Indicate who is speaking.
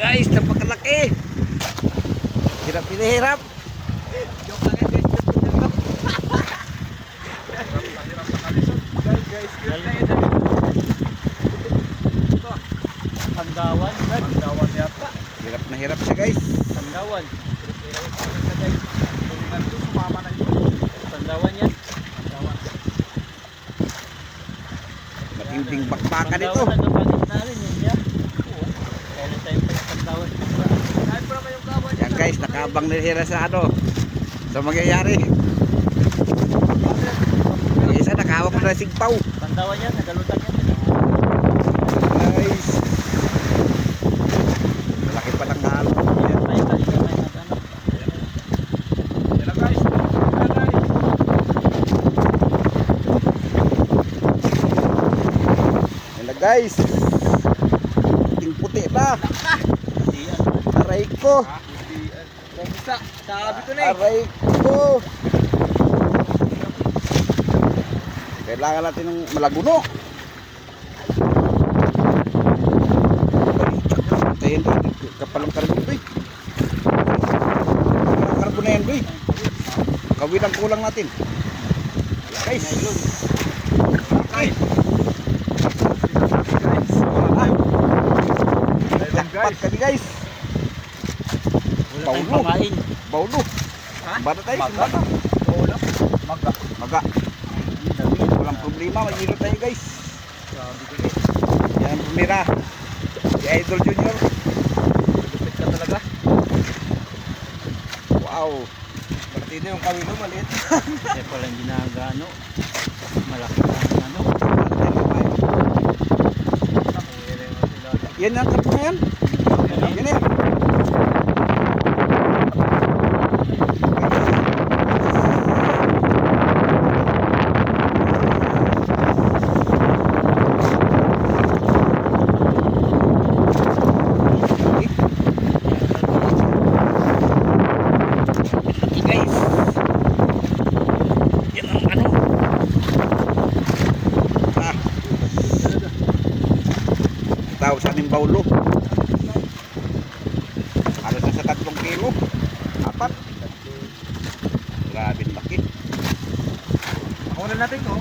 Speaker 1: Guys, napakalaki. Hirap pinahirap.
Speaker 2: Joke lang yan guys. Hirap na kalisod. Guys, hirap na yan. Ito.
Speaker 3: Tanggawan.
Speaker 2: Tanggawan yata.
Speaker 1: Hirap na hirap siya guys.
Speaker 3: Tanggawan.
Speaker 2: Sumama na ito.
Speaker 3: Tanggawan yan.
Speaker 1: Matinding bakbakan ito.
Speaker 3: Tanggawan, nagpapalit na rin yun niya. Kaya na tayo pa tanggawan.
Speaker 2: Kahit pa naman yung kawan.
Speaker 1: Yan guys, nakabang nila sa ano. Sa mangyayari. Yung isa nakahawak na sigpaw.
Speaker 3: Tanggawan yan, nagalutan yan.
Speaker 1: Guys. Malaki pa ng halo.
Speaker 3: Yan tayo, kanina may nagano.
Speaker 2: Yan lang guys. Yan guys.
Speaker 1: Yan na guys. Puting-puti na.
Speaker 3: Diyan.
Speaker 1: Aray ko.
Speaker 2: Bangsa. Sabi ko na eh.
Speaker 1: Aray ko. Kailangan natin ng malaguno. Ayan doy, kapalang karbon doy. Kapalang karbon na yan doy. Kawin ang kulang natin. Guys. Okay. Jackpot kami guys.
Speaker 3: Wala tayong
Speaker 1: Paulo.
Speaker 3: pamain.
Speaker 1: Baulo.
Speaker 2: Ha?
Speaker 1: Bata tayo.
Speaker 2: Maga.
Speaker 1: Bata.
Speaker 2: Wala. Maga.
Speaker 1: Maga. Walang problema. Mag-ilo tayo guys.
Speaker 2: Sabi ko na eh.
Speaker 1: Yan ang pumira. Si Idol Junior.
Speaker 2: Lupit ka talaga.
Speaker 1: Wow.
Speaker 2: Pati na yung kawin mo maliit.
Speaker 3: Kaya pala hindi nagano. Malaki ang ano.
Speaker 1: Yan ang karbon na yan. Yan eh. Guys. Yan ang ano. Ah. Tawag sa aming baulo. Halos na sa 3 kilo. 4. Grabe laki.
Speaker 2: Ako na natin ko.